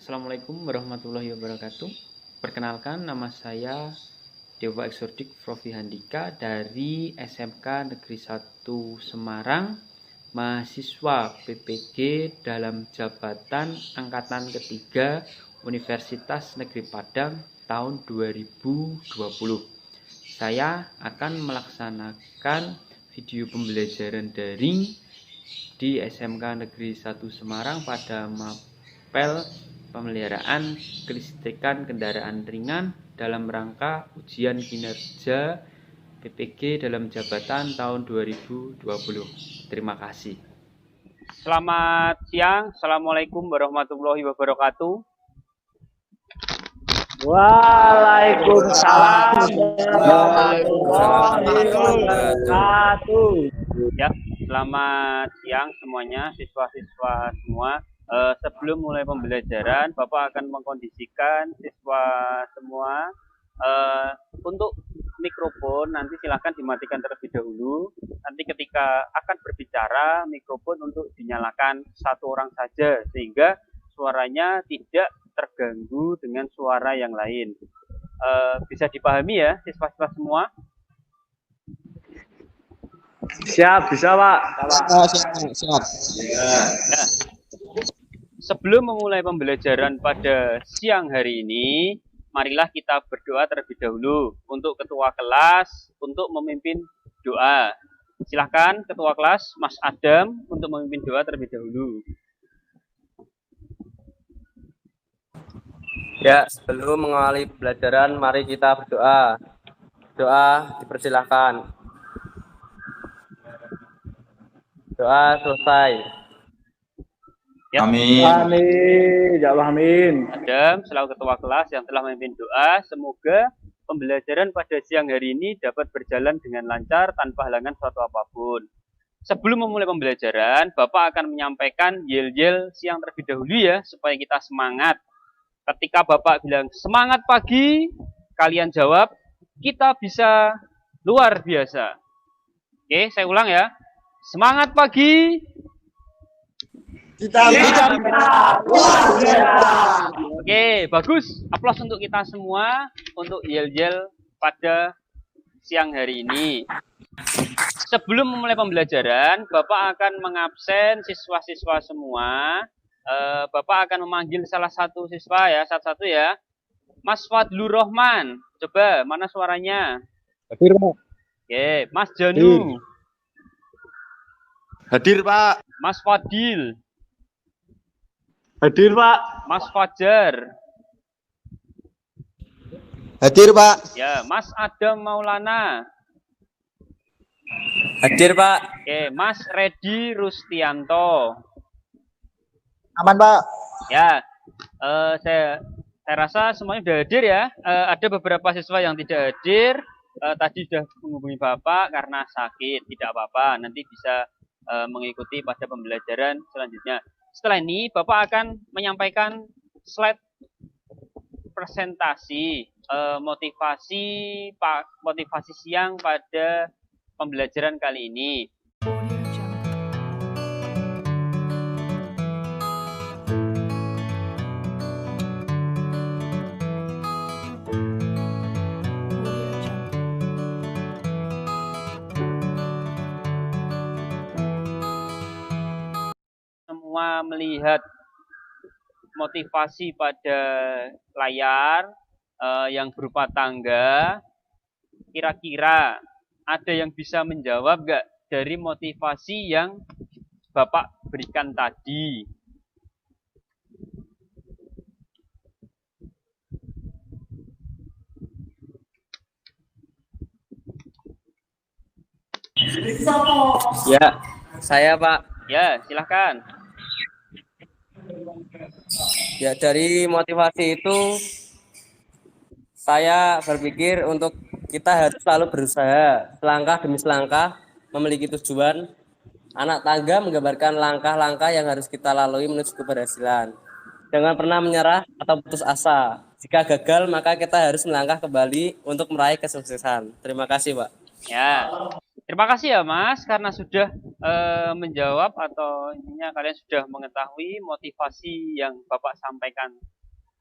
Assalamualaikum warahmatullahi wabarakatuh. Perkenalkan, nama saya Dewa Eksodik Profi Handika dari SMK Negeri 1 Semarang, mahasiswa PPG dalam jabatan Angkatan Ketiga Universitas Negeri Padang tahun 2020. Saya akan melaksanakan video pembelajaran daring di SMK Negeri 1 Semarang pada mapel pemeliharaan kelistrikan kendaraan ringan dalam rangka ujian kinerja PPG dalam jabatan tahun 2020. Terima kasih. Selamat siang. Assalamualaikum warahmatullahi wabarakatuh. Waalaikumsalam warahmatullahi wabarakatuh. Ya, selamat siang semuanya, siswa-siswa semua. Sebelum mulai pembelajaran, Bapak akan mengkondisikan siswa semua untuk mikrofon nanti silahkan dimatikan terlebih dahulu. Nanti ketika akan berbicara, mikrofon untuk dinyalakan satu orang saja sehingga suaranya tidak terganggu dengan suara yang lain. Bisa dipahami ya siswa-siswa semua? Siap, bisa Pak. Siap. Ya. Sebelum memulai pembelajaran pada siang hari ini, marilah kita berdoa terlebih dahulu untuk ketua kelas untuk memimpin doa. Silahkan ketua kelas Mas Adam untuk memimpin doa terlebih dahulu. Ya, sebelum mengawali pembelajaran, mari kita berdoa. Doa dipersilahkan. Doa selesai. Ya. Amin. Ya Allah, amin. Adam selaku ketua kelas yang telah memimpin doa, semoga pembelajaran pada siang hari ini dapat berjalan dengan lancar tanpa halangan suatu apapun. Sebelum memulai pembelajaran, Bapak akan menyampaikan yel-yel siang terlebih dahulu ya, supaya kita semangat. Ketika Bapak bilang semangat pagi, kalian jawab, kita bisa luar biasa. Oke, saya ulang ya. Semangat pagi. Kita bisa luar biasa. Oke, bagus. Aplaus untuk kita semua untuk yel-yel pada siang hari ini. Sebelum memulai pembelajaran, Bapak akan mengabsen siswa-siswa semua. Bapak akan memanggil salah satu siswa ya, satu-satu ya. Mas Fadlur Rahman, coba mana suaranya? Hadir, Pak. Oke, Mas Janu. Hadir, Pak. Mas Fadil. Hadir, Pak. Mas Fajar. Hadir, Pak. Ya, Mas Adam Maulana. Hadir, Pak. Oke, Mas Redi Rustianto. Aman, Pak. Ya, saya rasa semuanya sudah hadir ya. Ada beberapa siswa yang tidak hadir. Tadi sudah menghubungi Bapak karena sakit, tidak apa-apa. Nanti bisa mengikuti pada pembelajaran selanjutnya. Setelah ini, Bapak akan menyampaikan slide presentasi motivasi siang pada pembelajaran kali ini. Semua melihat motivasi pada layar yang berupa tangga. Kira-kira ada yang bisa menjawab nggak dari motivasi yang Bapak berikan tadi? Ya, saya, Pak. Ya, silahkan. Ya, dari motivasi itu saya berpikir untuk kita harus selalu berusaha selangkah demi selangkah memiliki tujuan. Anak tangga menggambarkan langkah-langkah yang harus kita lalui menuju keberhasilan. Jangan pernah menyerah atau putus asa. Jika gagal, maka kita harus melangkah kembali untuk meraih kesuksesan. Terima kasih, Pak. Ya, terima kasih ya Mas karena sudah menjawab atau intinya kalian sudah mengetahui motivasi yang Bapak sampaikan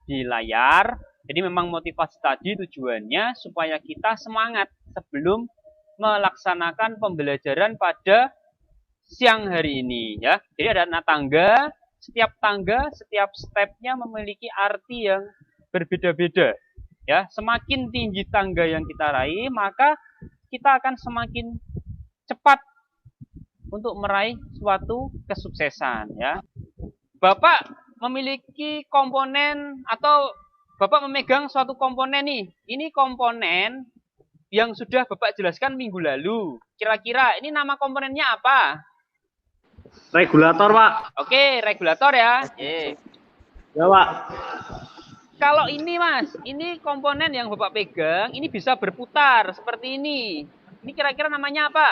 di layar. Jadi memang motivasi tadi tujuannya supaya kita semangat sebelum melaksanakan pembelajaran pada siang hari ini ya. Jadi ada tangga, setiap stepnya memiliki arti yang berbeda-beda ya. Semakin tinggi tangga yang kita raih, maka kita akan semakin cepat untuk meraih suatu kesuksesan ya. Bapak memiliki komponen atau Bapak memegang suatu komponen nih. Ini komponen yang sudah Bapak jelaskan minggu lalu. Kira-kira ini nama komponennya apa? Regulator, Pak. Oke, regulator ya. Ya, Pak. Kalau ini Mas, ini komponen yang Bapak pegang, ini bisa berputar seperti ini. Ini kira-kira namanya apa?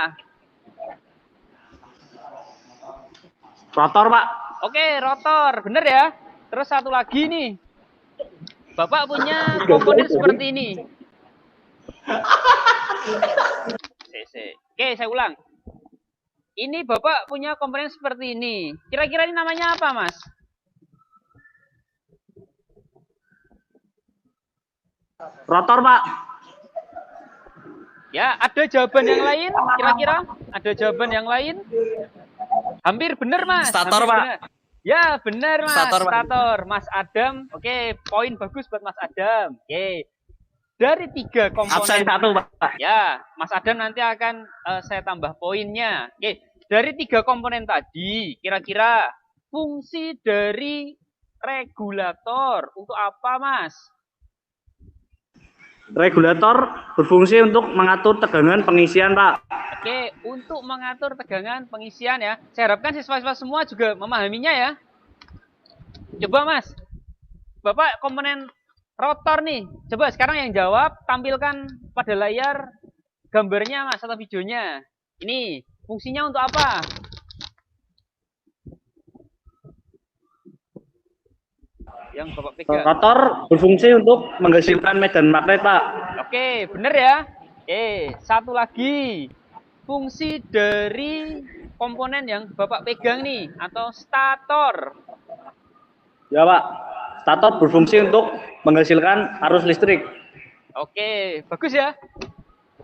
Rotor, Pak. Oke, rotor. Bener ya. Terus satu lagi nih. Bapak punya komponen seperti ini. Oke, saya ulang. Ini Bapak punya komponen seperti ini. Kira-kira ini namanya apa, Mas? Rotor, Pak. Ya, ada jawaban yang lain? Kira-kira ada jawaban yang lain? Hampir benar, Mas. Stator, Hampir Pak. benar. Ya, benar, Mas. Stator, Pak. Stator. Mas Adam. Oke, poin bagus buat Mas Adam. Oke. Dari 3 komponen. Absen 1, Pak. Ya, Mas Adam nanti akan saya tambah poinnya. Oke, dari 3 komponen tadi, kira-kira fungsi dari regulator untuk apa, Mas? Regulator berfungsi untuk mengatur tegangan pengisian, Pak. Oke, untuk mengatur tegangan pengisian ya. Saya harapkan siswa-siswa semua juga memahaminya ya. Coba Mas, Bapak komponen rotor nih. Coba sekarang yang jawab, tampilkan pada layar gambarnya Mas atau videonya. Ini fungsinya untuk apa? Yang Bapak pegang. Rotor berfungsi untuk menghasilkan medan magnet, Pak. Oke, bener ya. Satu lagi. Fungsi dari komponen yang Bapak pegang nih, atau stator. Ya, Pak. Stator berfungsi untuk menghasilkan arus listrik. Oke, bagus ya.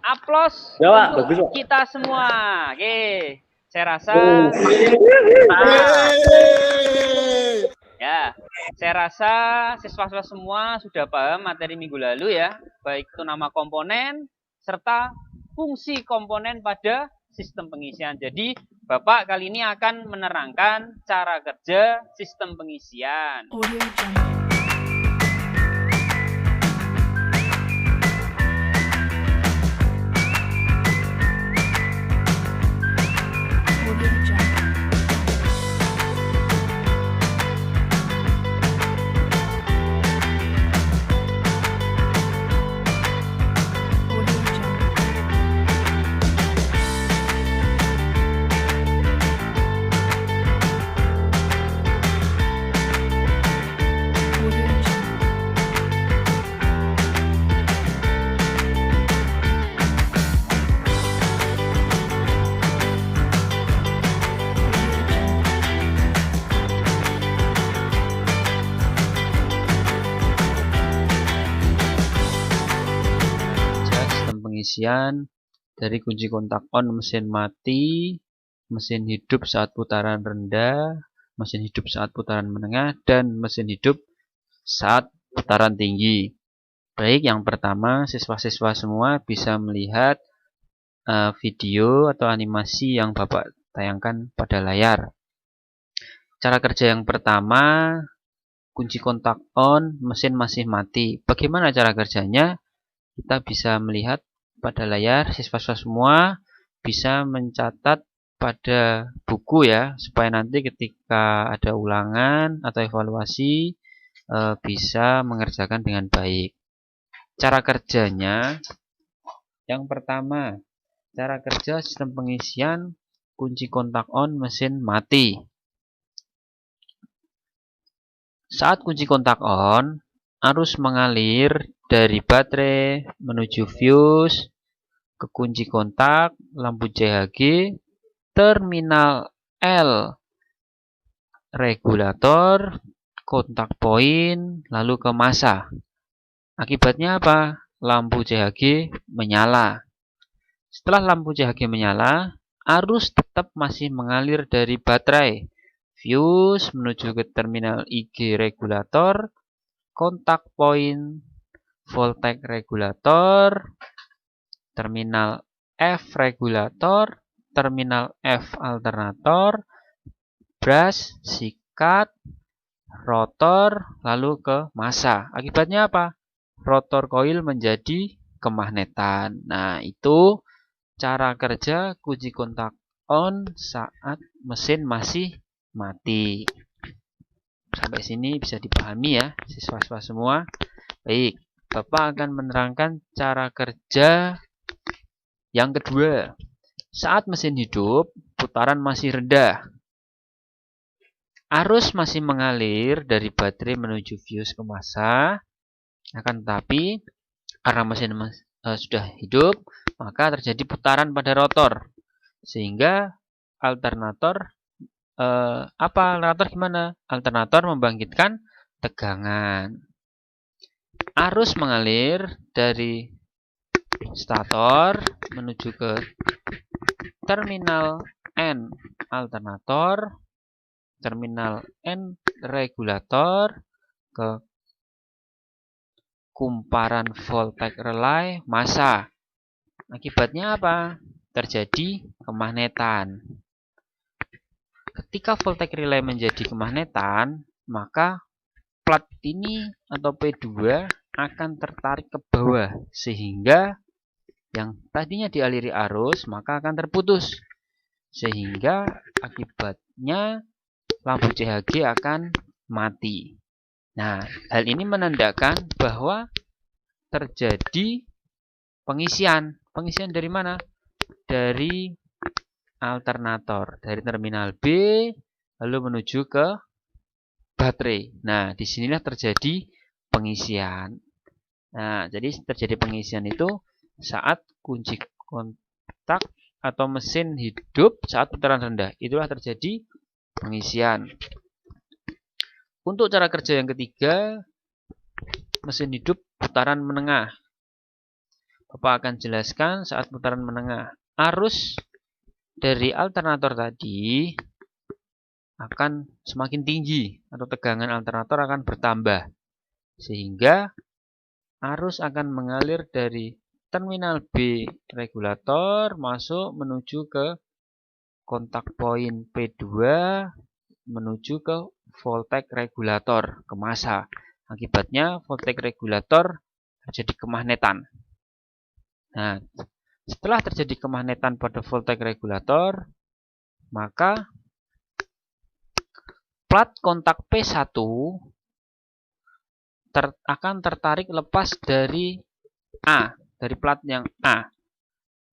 Aplaus Ya, Pak. untuk Bagus, Pak. kita semua. Oke, saya rasa ya, saya rasa siswa-siswa semua sudah paham materi minggu lalu ya, baik itu nama komponen serta fungsi komponen pada sistem pengisian. Jadi, Bapak kali ini akan menerangkan cara kerja sistem pengisian. Pengisian dari kunci kontak on mesin mati, mesin hidup saat putaran rendah, mesin hidup saat putaran menengah, dan mesin hidup saat putaran tinggi. Baik, yang pertama siswa-siswa semua bisa melihat video atau animasi yang Bapak tayangkan pada layar. Cara kerja yang pertama, kunci kontak on, mesin masih mati. Bagaimana cara kerjanya? Kita bisa melihat pada layar, siswa-siswa semua bisa mencatat pada buku ya, supaya nanti ketika ada ulangan atau evaluasi bisa mengerjakan dengan baik. Cara kerjanya, yang pertama, cara kerja sistem pengisian kunci kontak on mesin mati. Saat kunci kontak on, arus mengalir dari baterai menuju fuse ke kunci kontak, lampu CHG, terminal L regulator, kontak poin, lalu ke massa. Akibatnya apa? Lampu CHG menyala. Setelah lampu CHG menyala, arus tetap masih mengalir dari baterai fuse menuju ke terminal IG regulator, kontak poin, voltage regulator, terminal F regulator, terminal F alternator, brush, sikat, rotor, lalu ke massa. Akibatnya apa? Rotor coil menjadi kemagnetan. Nah, itu cara kerja kunci kontak on saat mesin masih mati. Sampai sini bisa dipahami ya, siswa-siswa semua. Baik, Bapak akan menerangkan cara kerja yang kedua. Saat mesin hidup, putaran masih rendah. Arus masih mengalir dari baterai menuju fuse ke massa. Akan tetapi, karena mesin sudah hidup, maka terjadi putaran pada rotor. Sehingga alternator, alternator gimana? Alternator membangkitkan tegangan. Arus mengalir dari stator menuju ke terminal N alternator, terminal N regulator, ke kumparan voltage relay massa. Akibatnya apa? Terjadi kemagnetan. Ketika voltage relay menjadi kemagnetan, maka plat ini atau P2 akan tertarik ke bawah, sehingga yang tadinya dialiri arus maka akan terputus, sehingga akibatnya lampu CHG akan mati. Nah, hal ini menandakan bahwa terjadi pengisian. Pengisian dari mana? Dari alternator, dari terminal B lalu menuju ke baterai. Nah, disinilah terjadi pengisian. Nah, jadi terjadi pengisian itu saat kunci kontak atau mesin hidup saat putaran rendah. Itulah terjadi pengisian. Untuk cara kerja yang ketiga, mesin hidup putaran menengah. Bapak akan jelaskan saat putaran menengah. Arus dari alternator tadi akan semakin tinggi atau tegangan alternator akan bertambah. Sehingga arus akan mengalir dari terminal B regulator masuk menuju ke kontak poin P2 menuju ke voltage regulator ke massa. Akibatnya voltage regulator terjadi kemagnetan. Nah, setelah terjadi kemagnetan pada voltage regulator, maka plat kontak P1 akan tertarik lepas dari A, dari plat yang A,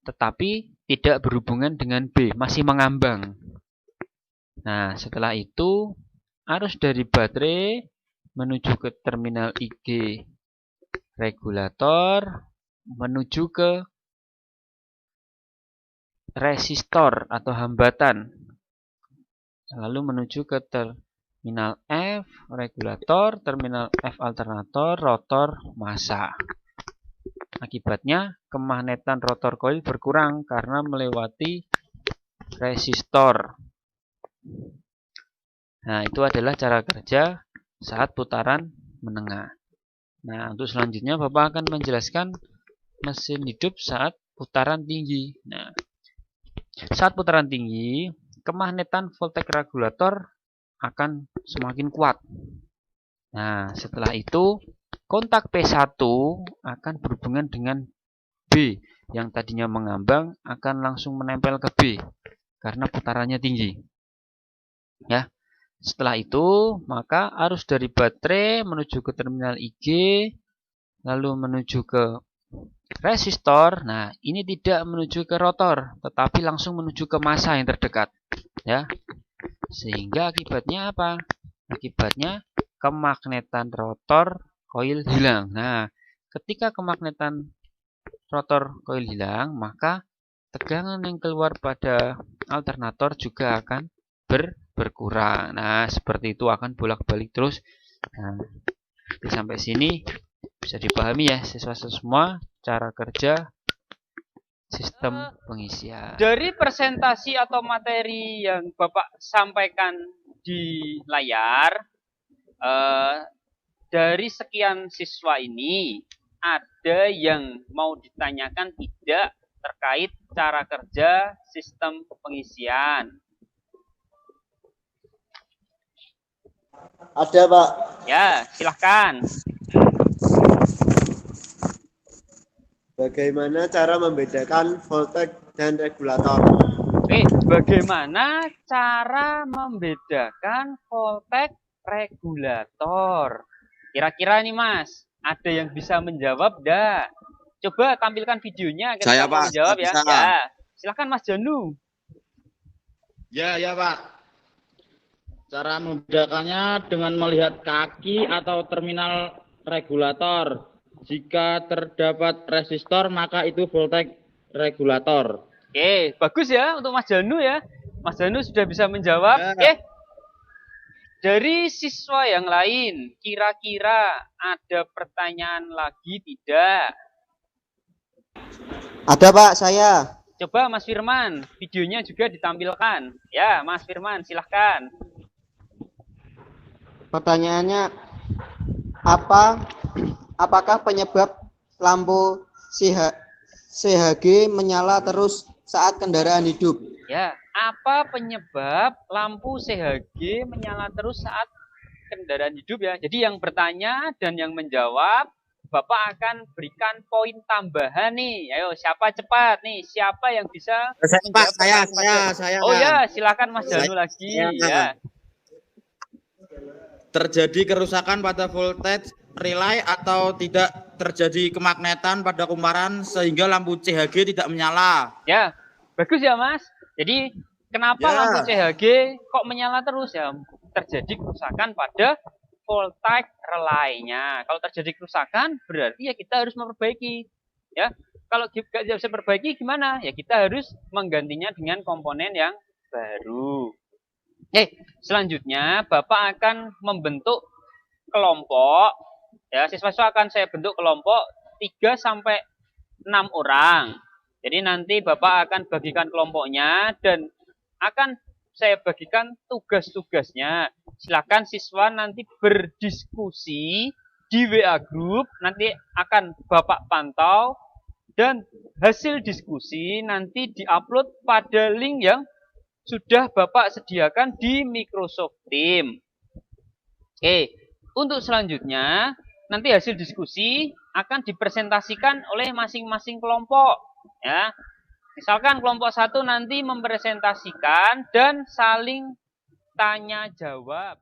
tetapi tidak berhubungan dengan B, masih mengambang. Nah, setelah itu arus dari baterai menuju ke terminal IG regulator menuju ke resistor atau hambatan, lalu menuju ke terminal F regulator, terminal F alternator, rotor massa. Akibatnya kemagnetan rotor coil berkurang karena melewati resistor. Nah, itu adalah cara kerja saat putaran menengah. Nah, untuk selanjutnya Bapak akan menjelaskan mesin hidup saat putaran tinggi. Nah, saat putaran tinggi, kemagnetan voltage regulator akan semakin kuat. Nah, setelah itu kontak P1 akan berhubungan dengan B yang tadinya mengambang akan langsung menempel ke B karena putarannya tinggi. Ya. Setelah itu, maka arus dari baterai menuju ke terminal IG lalu menuju ke resistor. Nah, ini tidak menuju ke rotor, tetapi langsung menuju ke massa yang terdekat. Ya. Sehingga akibatnya apa? Akibatnya kemagnetan rotor coil hilang. Nah, ketika kemagnetan rotor coil hilang, maka tegangan yang keluar pada alternator juga akan berkurang. Nah, seperti itu akan bolak-balik terus Nah, sampai sini bisa dipahami ya siswa semua cara kerja sistem pengisian. Dari presentasi atau materi yang Bapak sampaikan di layar, dari sekian siswa ini, ada yang mau ditanyakan tidak terkait cara kerja sistem pengisian? Ada, Pak. Ya, silahkan. Bagaimana cara membedakan voltage dan regulator? Oke, bagaimana cara membedakan voltage regulator? Kira-kira nih Mas, ada yang bisa menjawab enggak? Coba tampilkan videonya kita Saya, Pak, menjawab ya. bisa. Ya. Silakan Mas Janu. Ya, Pak. Cara membedakannya dengan melihat kaki atau terminal regulator. Jika terdapat resistor, maka itu voltage regulator. Oke, bagus ya untuk Mas Janu ya. Mas Janu sudah bisa menjawab. Ya. Oke. Dari siswa yang lain, kira-kira ada pertanyaan lagi tidak? Ada, Pak, saya. Coba Mas Firman, videonya juga ditampilkan. Ya, Mas Firman, silahkan. Pertanyaannya, apakah penyebab lampu CHG menyala terus saat kendaraan hidup? Ya, apa penyebab lampu CHG menyala terus saat kendaraan hidup ya? Jadi yang bertanya dan yang menjawab, Bapak akan berikan poin tambahan nih. Ayo, siapa cepat nih? Siapa yang bisa menjawab? Saya. Oh ya, silakan Mas Janu lagi. Ya. Terjadi kerusakan pada voltage relay atau tidak terjadi kemagnetan pada kumparan sehingga lampu CHG tidak menyala. Ya, bagus ya Mas. Jadi kenapa Ya. lampu CHG kok menyala terus ya? Terjadi kerusakan pada voltage relay-nya. Kalau terjadi kerusakan berarti ya kita harus memperbaiki. Ya, kalau nggak bisa perbaiki gimana? Ya kita harus menggantinya dengan komponen yang baru. Selanjutnya Bapak akan membentuk kelompok. Ya, siswa-siswa akan saya bentuk kelompok 3 sampai 6 orang. Jadi nanti Bapak akan bagikan kelompoknya dan akan saya bagikan tugas-tugasnya. Silakan siswa nanti berdiskusi di WA group, nanti akan Bapak pantau dan hasil diskusi nanti diupload pada link yang sudah Bapak sediakan di Microsoft Teams. Oke, untuk selanjutnya nanti hasil diskusi akan dipresentasikan oleh masing-masing kelompok. Ya, misalkan kelompok 1 nanti mempresentasikan dan saling tanya jawab.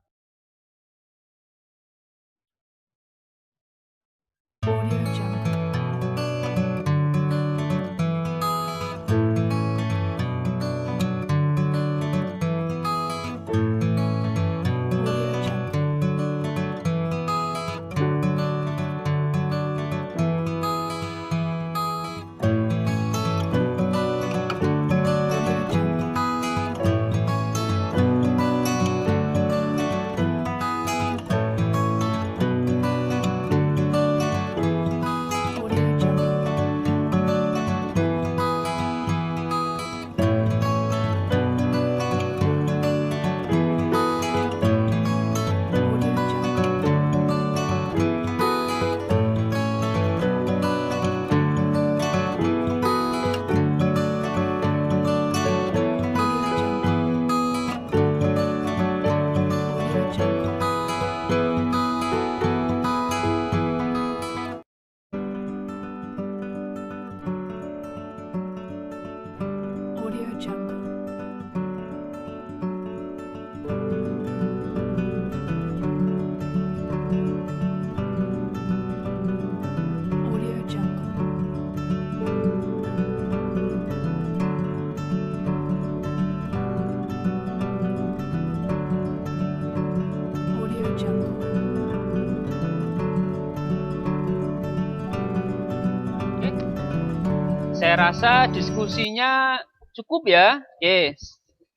Saya rasa diskusinya cukup ya. Oke,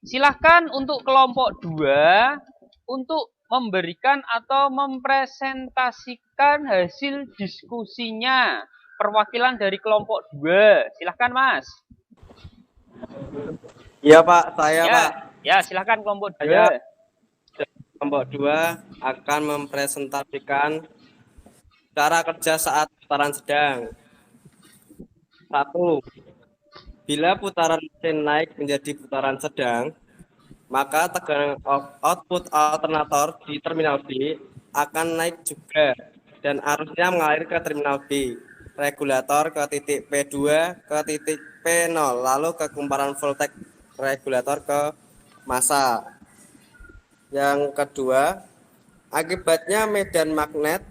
silahkan untuk kelompok 2 untuk memberikan atau mempresentasikan hasil diskusinya. Perwakilan dari kelompok 2. Silahkan Mas. Iya Pak, saya Ya, Pak. ya silahkan kelompok 2. Saya kelompok 2 akan mempresentasikan cara kerja saat putaran sedang. 1. Bila putaran mesin naik menjadi putaran sedang, maka tegangan output alternator di terminal B akan naik juga dan arusnya mengalir ke terminal B, regulator ke titik P2 ke titik P0, lalu ke kumparan voltage regulator ke massa. Yang kedua, akibatnya medan magnet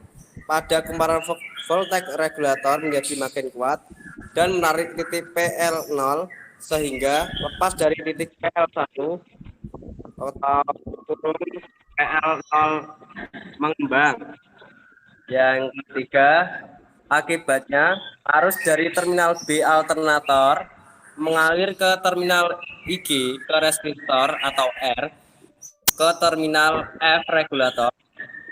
pada kumparan voltage regulator menjadi makin kuat dan menarik titik PL0 sehingga lepas dari titik PL1 atau turun PL0 mengembang. Yang ketiga, akibatnya arus dari terminal B alternator mengalir ke terminal IG ke resistor atau R, ke terminal F regulator,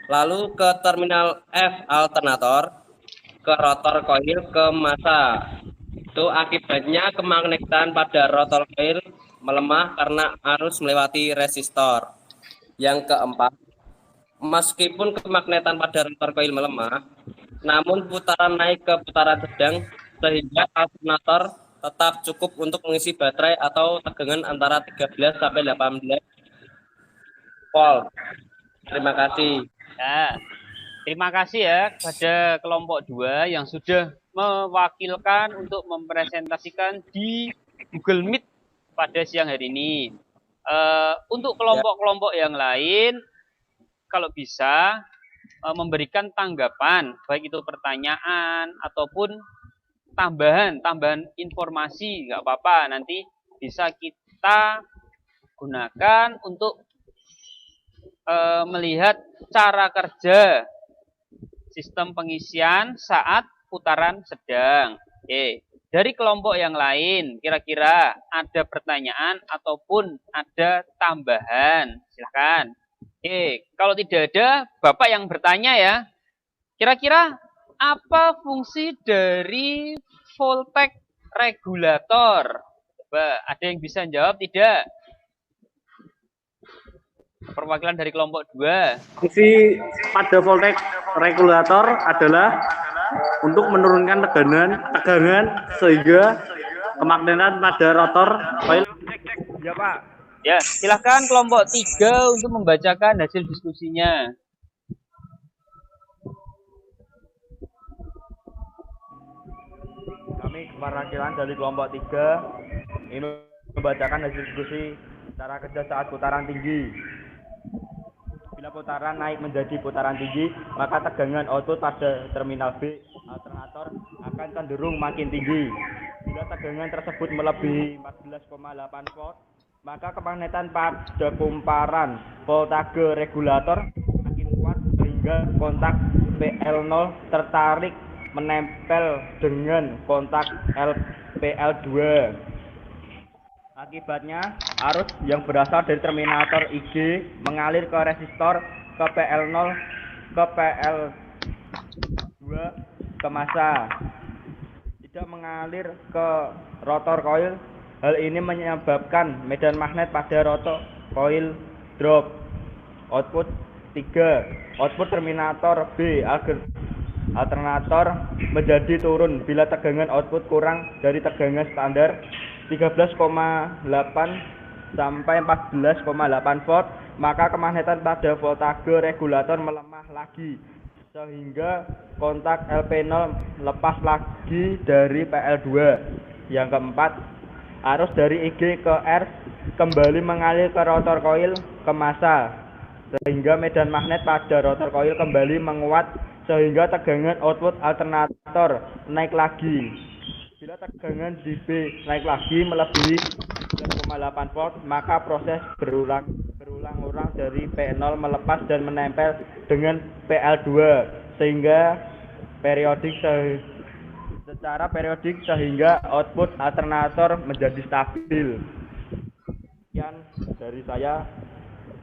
lalu ke terminal F alternator, ke rotor coil ke massa. Itu akibatnya kemagnetan pada rotor coil melemah karena arus melewati resistor. Yang keempat, meskipun kemagnetan pada rotor coil melemah, namun putaran naik ke putaran sedang sehingga alternator tetap cukup untuk mengisi baterai atau tegangan antara 13 sampai 18 volt. Terima kasih. Ya, terima kasih ya kepada kelompok 2 yang sudah mewakilkan untuk mempresentasikan di Google Meet pada siang hari ini. Untuk kelompok-kelompok yang lain, kalau bisa memberikan tanggapan, baik itu pertanyaan ataupun tambahan informasi, nggak apa-apa, nanti bisa kita gunakan untuk melihat cara kerja sistem pengisian saat putaran sedang. Oke. Dari kelompok yang lain, kira-kira ada pertanyaan ataupun ada tambahan? Silahkan. Oke, kalau tidak ada, Bapak yang bertanya ya. Kira-kira apa fungsi dari voltage regulator? Coba, ada yang bisa jawab tidak? Perwakilan dari kelompok 2. Fungsi pada voltage regulator adalah untuk menurunkan tegangan sehingga kemagnetan pada rotor coil. Ya Pak. Ya, silahkan kelompok 3 untuk membacakan hasil diskusinya. Kami perwakilan dari kelompok 3 ini membacakan hasil diskusi cara kerja saat putaran tinggi. Bila putaran naik menjadi putaran tinggi, maka tegangan output pada terminal B alternator akan cenderung makin tinggi. Bila tegangan tersebut melebihi 14,8 volt, maka kemagnetan pada kumparan voltage regulator makin kuat sehingga kontak PL0 tertarik menempel dengan kontak PL2. Akibatnya, arus yang berasal dari terminator IG mengalir ke resistor, ke PL0, ke PL2, ke massa. Tidak mengalir ke rotor coil. Hal ini menyebabkan medan magnet pada rotor coil drop. Output 3. Output terminator B alternator menjadi turun bila tegangan output kurang dari tegangan standar 13,8 sampai 14,8 volt, maka kemagnetan pada voltage regulator melemah lagi sehingga kontak LP0 lepas lagi dari PL2. Yang keempat, arus dari IG ke R kembali mengalir ke rotor coil ke massa sehingga medan magnet pada rotor coil kembali menguat sehingga tegangan output alternator naik lagi. Bila tegangan di B naik lagi melebihi 9,8 volt, maka proses berulang-ulang dari P0 melepas dan menempel dengan PL2 sehingga secara periodik sehingga output alternator menjadi stabil. Sekian dari saya.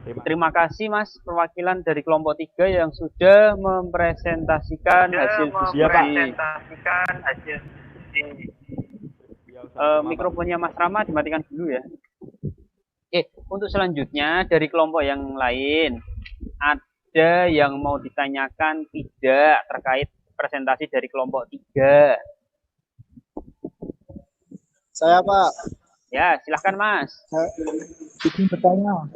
Terima kasih Mas perwakilan dari kelompok 3 yang sudah mempresentasikan hasil Iya, Pak. diskusi. Mikrofonnya Mas Rama dimatikan dulu ya. Untuk selanjutnya dari kelompok yang lain, ada yang mau ditanyakan tidak terkait presentasi dari kelompok 3? Saya Pak. Ya, silahkan Mas. Izin bertanya,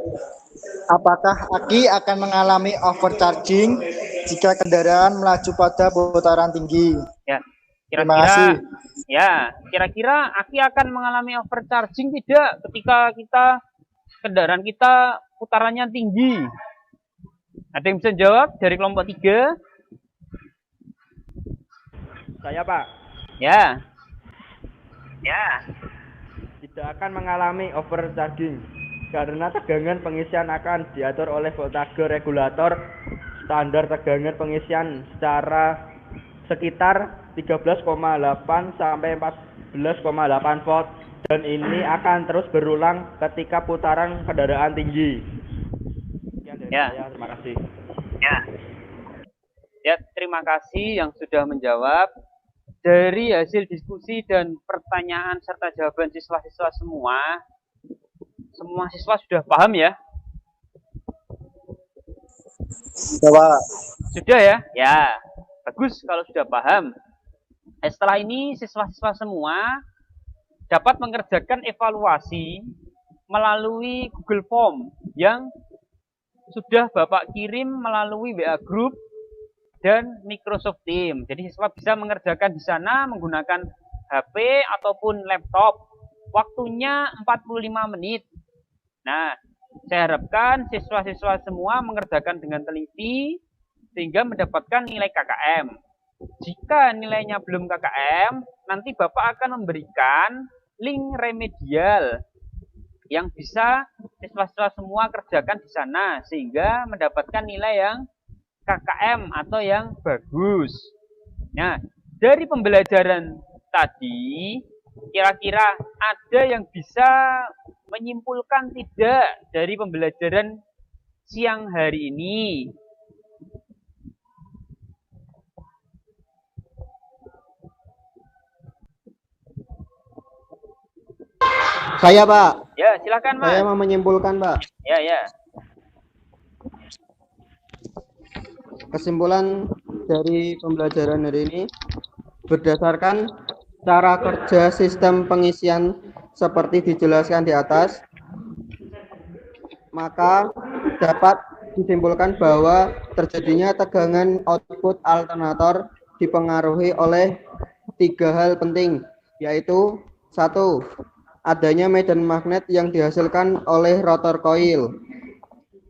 Apakah Aki akan mengalami overcharging jika kendaraan melaju pada putaran tinggi? Ya, Terima kasih. Kira-kira Aki akan mengalami overcharging tidak ketika kendaraan kita putarannya tinggi? Ada yang bisa jawab dari kelompok 3? Saya, Pak, Ya. tidak akan mengalami overcharging karena tegangan pengisian akan diatur oleh voltage regulator standar tegangan pengisian secara sekitar 13,8 sampai 14,8 volt dan ini akan terus berulang ketika putaran kendaraan tinggi. Sekian dari Ya. saya, terima kasih. Ya, terima kasih yang sudah menjawab. Dari hasil diskusi dan pertanyaan serta jawaban siswa-siswa semua siswa sudah paham ya? Ya Pak. Sudah ya? Ya, bagus kalau sudah paham. Setelah ini siswa-siswa semua dapat mengerjakan evaluasi melalui Google Form yang sudah Bapak kirim melalui WA Group dan Microsoft Teams. Jadi siswa bisa mengerjakan di sana menggunakan HP ataupun laptop. Waktunya 45 menit. Nah, saya harapkan siswa-siswa semua mengerjakan dengan teliti sehingga mendapatkan nilai KKM. Jika nilainya belum KKM, nanti Bapak akan memberikan link remedial yang bisa siswa-siswa semua kerjakan di sana sehingga mendapatkan nilai yang KKM atau yang bagus. Nah, dari pembelajaran tadi, kira-kira ada yang bisa menyimpulkan tidak dari pembelajaran siang hari ini? Saya Pak. Ya, silakan Mas. Saya mau menyimpulkan Pak. Ya. Kesimpulan dari pembelajaran hari ini berdasarkan cara kerja sistem pengisian seperti dijelaskan di atas, maka dapat disimpulkan bahwa terjadinya tegangan output alternator dipengaruhi oleh 3 hal penting, yaitu 1. Adanya medan magnet yang dihasilkan oleh rotor koil.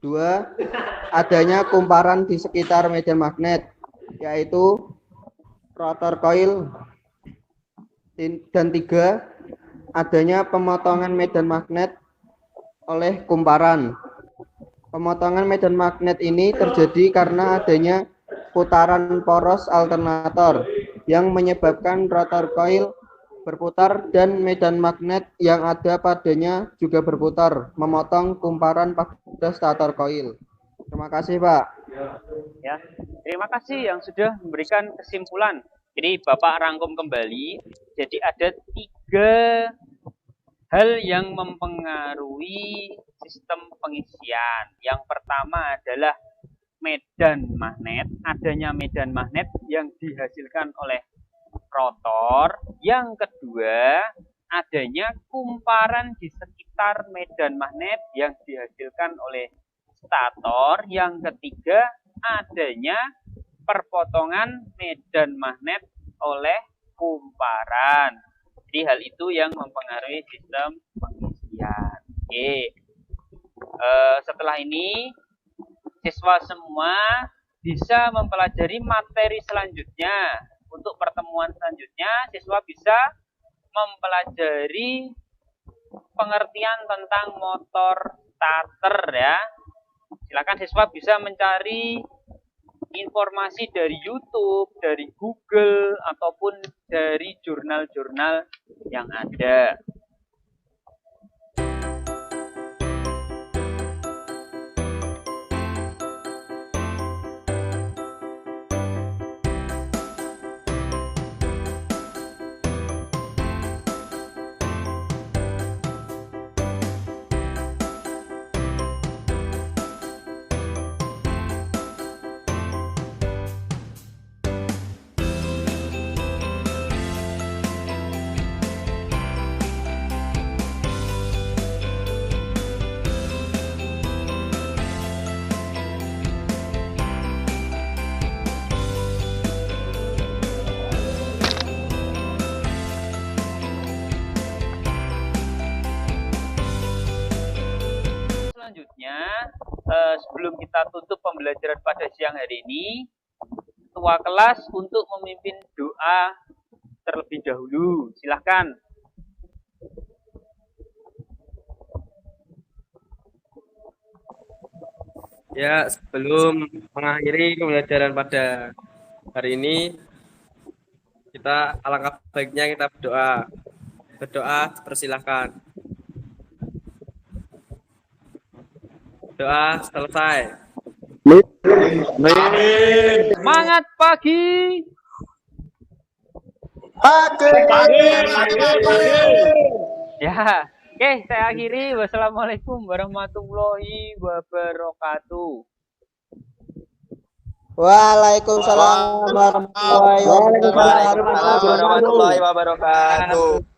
2. Adanya kumparan di sekitar medan magnet, yaitu rotor koil. Dan 3. Adanya pemotongan medan magnet oleh kumparan. Pemotongan medan magnet ini terjadi karena adanya putaran poros alternator yang menyebabkan rotor koil berputar dan medan magnet yang ada padanya juga berputar, memotong kumparan pada stator koil. Terima kasih, Pak. Ya, terima kasih yang sudah memberikan kesimpulan. Jadi Bapak rangkum kembali. Jadi ada 3 hal yang mempengaruhi sistem pengisian. Yang pertama adalah medan magnet, adanya medan magnet yang dihasilkan oleh rotor. Yang kedua, adanya kumparan di sekitar medan magnet yang dihasilkan oleh stator. Yang ketiga, adanya perpotongan medan magnet oleh kumparan. Jadi hal itu yang mempengaruhi sistem pengisian. Oke. Setelah ini siswa semua bisa mempelajari materi selanjutnya. Untuk pertemuan selanjutnya siswa bisa mempelajari pengertian tentang motor starter ya. Silakan siswa bisa mencari informasi dari YouTube, dari Google, ataupun dari jurnal-jurnal yang ada. selanjutnya, sebelum kita tutup pembelajaran pada siang hari ini, ketua kelas untuk memimpin doa terlebih dahulu. Silahkan. Ya, sebelum mengakhiri pembelajaran pada hari ini, kita alangkah baiknya kita berdoa. Berdoa, persilahkan. Doa selesai. Semangat pagi. Ya, oke, saya akhiri. Wassalamualaikum warahmatullahi wabarakatuh. Waalaikumsalam warahmatullahi wabarakatuh. Warahmatullahi wabarakatuh.